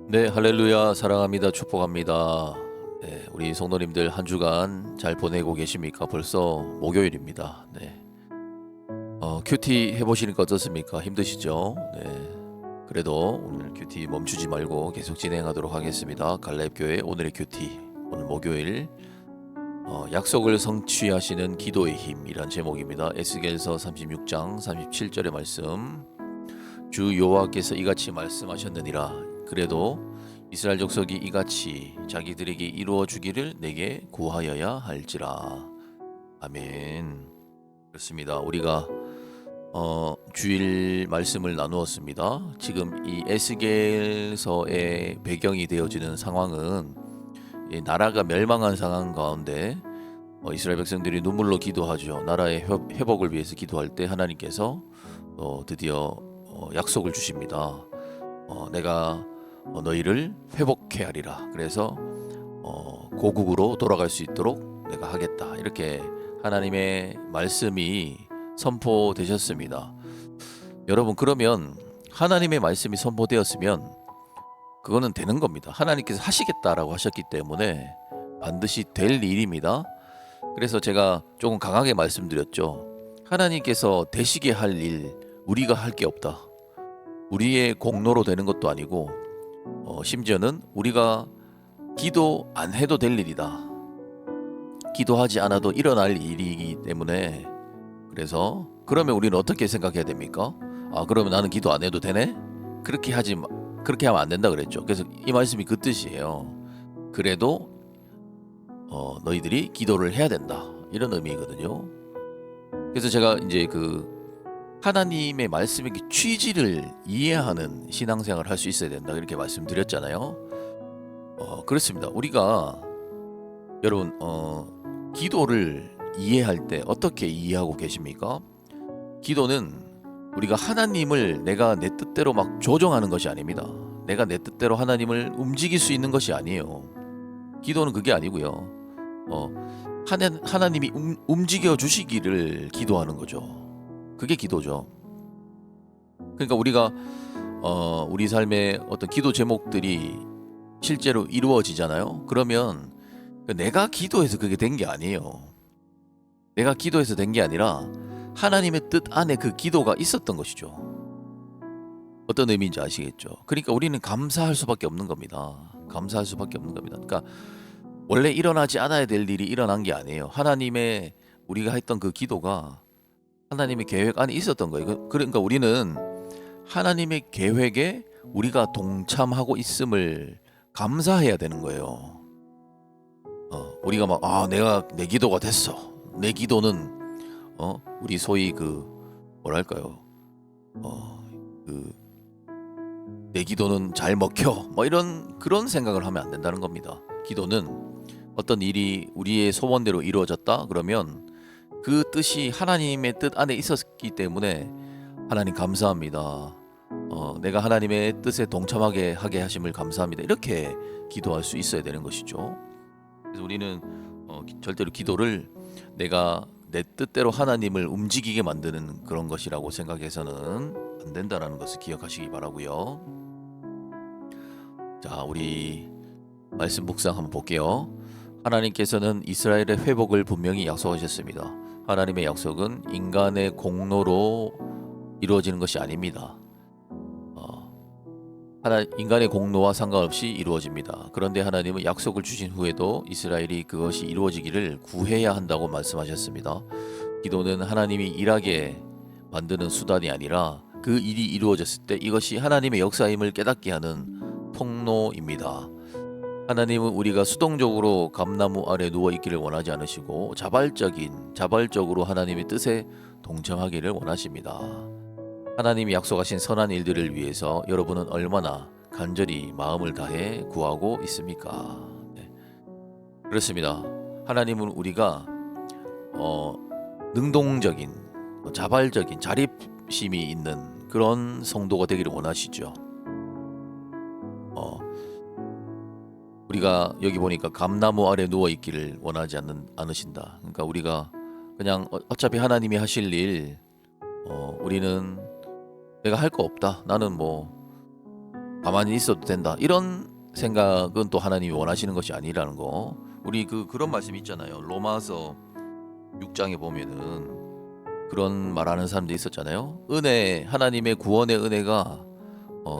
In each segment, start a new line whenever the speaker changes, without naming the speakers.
네, 할렐루야, 사랑합니다. 축복합니다. 네, 우리 성도님들 한 주간 잘 보내고 계십니까? 벌써 목요일입니다. 네. 큐티 해보시니까 어떻습니까? 힘드시죠? 네. 그래도 오늘 큐티 멈추지 말고 계속 진행하도록 하겠습니다. 갈렙교회 오늘의 큐티, 오늘 목요일 약속을 성취하시는 기도의 힘이란 제목입니다. 에스겔서 36장 37절의 말씀. 주 여호와께서 이같이 말씀하셨느니라. 그래도 이스라엘 족속이 이같이 자기들에게 이루어 주기를 내게 구하여야 할지라. 아멘. 그렇습니다. 우리가 주일 말씀을 나누었습니다. 지금 이 에스겔서의 배경이 되어지는 상황은 이 나라가 멸망한 상황 가운데 이스라엘 백성들이 눈물로 기도하죠. 나라의 회복을 위해서 기도할 때 하나님께서 드디어 약속을 주십니다. 내가 너희를 회복해 하리라. 그래서 고국으로 돌아갈 수 있도록 내가 하겠다. 이렇게 하나님의 말씀이 선포되셨습니다. 여러분, 그러면 하나님의 말씀이 선포되었으면 그거는 되는 겁니다. 하나님께서 하시겠다라고 하셨기 때문에 반드시 될 일입니다. 그래서 제가 조금 강하게 말씀드렸죠. 하나님께서 되시게 할 일, 우리가 할 게 없다. 우리의 공로로 되는 것도 아니고 심지어는 우리가 기도 안 해도 될 일이다. 기도하지 않아도 일어날 일이기 때문에, 그래서 그러면 우리는 어떻게 생각해야 됩니까? 그러면 나는 기도 안 해도 되네? 그렇게 하면 안 된다 그랬죠. 그래서 이 말씀이 그 뜻이에요. 그래도 너희들이 기도를 해야 된다, 이런 의미거든요. 그래서 제가 이제 하나님의 말씀의 취지를 이해하는 신앙생활을 할 수 있어야 된다, 이렇게 말씀드렸잖아요. 그렇습니다. 우리가 여러분 기도를 이해할 때 어떻게 이해하고 계십니까? 기도는 우리가 하나님을 내가 내 뜻대로 막 조정하는 것이 아닙니다. 내가 내 뜻대로 하나님을 움직일 수 있는 것이 아니에요. 기도는 그게 아니고요. 하나님이 움직여 주시기를 기도하는 거죠. 그게 기도죠. 그러니까 우리가 우리 삶의 어떤 기도 제목들이 실제로 이루어지잖아요. 그러면 내가 기도해서 그게 된 게 아니에요. 내가 기도해서 된 게 아니라 하나님의 뜻 안에 그 기도가 있었던 것이죠. 어떤 의미인지 아시겠죠? 그러니까 우리는 감사할 수밖에 없는 겁니다. 감사할 수밖에 없는 겁니다. 그러니까 원래 일어나지 않아야 될 일이 일어난 게 아니에요. 하나님의 우리가 했던 그 기도가 하나님의 계획 안에 있었던 거예요. 그러니까 우리는 하나님의 계획에 우리가 동참하고 있음을 감사해야 되는 거예요. 우리가 내가 내 기도가 됐어. 내 기도는 우리 소위 뭐랄까요? 내 기도는 잘 먹혀. 그런 생각을 하면 안 된다는 겁니다. 기도는 어떤 일이 우리의 소원대로 이루어졌다 그러면 그 뜻이 하나님의 뜻 안에 있었기 때문에 하나님 감사합니다. 내가 하나님의 뜻에 동참하게 하게 하심을 감사합니다. 이렇게 기도할 수 있어야 되는 것이죠. 그래서 우리는 절대로 기도를 내가 내 뜻대로 하나님을 움직이게 만드는 그런 것이라고 생각해서는 안 된다는 것을 기억하시기 바라고요. 자, 우리 말씀 묵상 한번 볼게요. 하나님께서는 이스라엘의 회복을 분명히 약속하셨습니다. 하나님의 약속은 인간의 공로로 이루어지는 것이 아닙니다. 인간의 공로와 상관없이 이루어집니다. 그런데 하나님은 약속을 주신 후에도 이스라엘이 그것이 이루어지기를 구해야 한다고 말씀하셨습니다. 기도는 하나님이 일하게 만드는 수단이 아니라 그 일이 이루어졌을 때 이것이 하나님의 역사임을 깨닫게 하는 통로입니다. 하나님은 우리가 수동적으로 감나무 아래 누워 있기를 원하지 않으시고 자발적으로 하나님의 뜻에 동참하기를 원하십니다. 하나님이 약속하신 선한 일들을 위해서 여러분은 얼마나 간절히 마음을 다해 구하고 있습니까? 네. 그렇습니다. 하나님은 우리가 능동적인, 자발적인 자립심이 있는 그런 성도가 되기를 원하시죠. 우리가 여기 보니까 감나무 아래 누워 있기를 원하지 않으신다. 그러니까 우리가 그냥 어차피 하나님이 하실 일, 우리는 내가 할 거 없다. 나는 가만히 있어도 된다. 이런 생각은 또 하나님이 원하시는 것이 아니라는 거. 우리 그런 말씀이 있잖아요. 로마서 6장에 보면은 그런 말하는 사람도 있었잖아요. 은혜, 하나님의 구원의 은혜가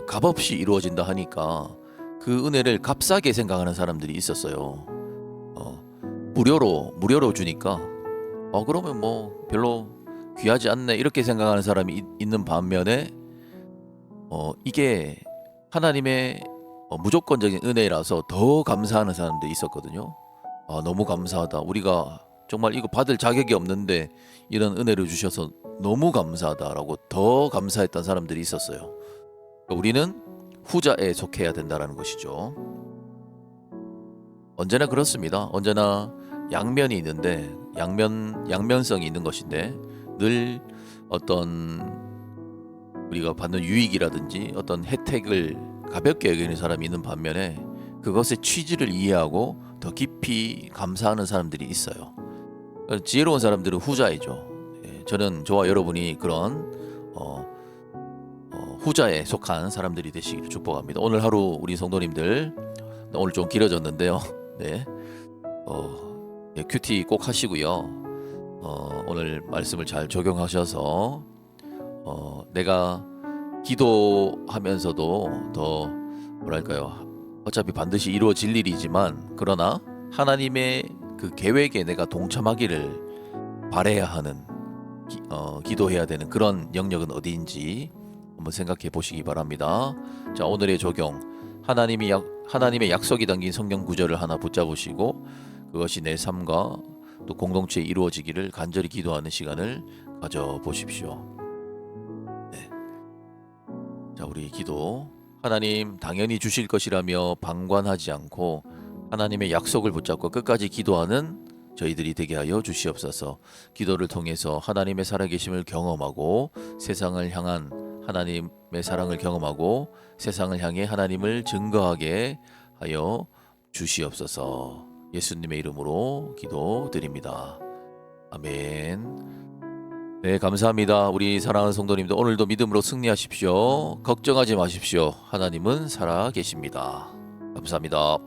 값없이 이루어진다 하니까 그 은혜를 값싸게 생각하는 사람들이 있었어요. 무료로 주니까 그러면 뭐 별로 귀하지 않네 이렇게 생각하는 사람이 있는 반면에 이게 하나님의 무조건적인 은혜라서 더 감사하는 사람들이 있었거든요. 너무 감사하다. 우리가 정말 이거 받을 자격이 없는데 이런 은혜를 주셔서 너무 감사하다라고 더 감사했던 사람들이 있었어요. 그러니까 우리는 후자에 속해야 된다는 것이죠. 언제나 그렇습니다. 언제나 양면이 있는데 양면성이 있는 것인데 늘 어떤 우리가 받는 유익이라든지 어떤 혜택을 가볍게 여기는 사람이 있는 반면에 그것의 취지를 이해하고 더 깊이 감사하는 사람들이 있어요. 지혜로운 사람들은 후자이죠. 저와 여러분이 그런 후자에 속한 사람들이 되시기를 축복합니다. 오늘 하루 우리 성도님들 오늘 좀 길어졌는데요. 네, 큐티 꼭 하시고요. 오늘 말씀을 잘 적용하셔서 내가 기도하면서도 더 뭐랄까요? 어차피 반드시 이루어질 일이지만 그러나 하나님의 그 계획에 내가 동참하기를 바라야 하는 기도해야 되는 그런 영역은 어디인지 한번 생각해 보시기 바랍니다. 자, 오늘의 적용. 하나님의 약속이 담긴 성경 구절을 하나 붙잡으시고 그것이 내 삶과 또 공동체에 이루어지기를 간절히 기도하는 시간을 가져보십시오. 네. 자, 우리 기도. 하나님 당연히 주실 것이라며 방관하지 않고 하나님의 약속을 붙잡고 끝까지 기도하는 저희들이 되게 하여 주시옵소서. 기도를 통해서 하나님의 살아계심을 경험하고 세상을 향한 하나님의 사랑을 경험하고 세상을 향해 하나님을 증거하게 하여 주시옵소서. 예수님의 이름으로 기도드립니다. 아멘. 네, 감사합니다. 우리 사랑하는 성도님들 오늘도 믿음으로 승리하십시오. 걱정하지 마십시오. 하나님은 살아 계십니다. 감사합니다.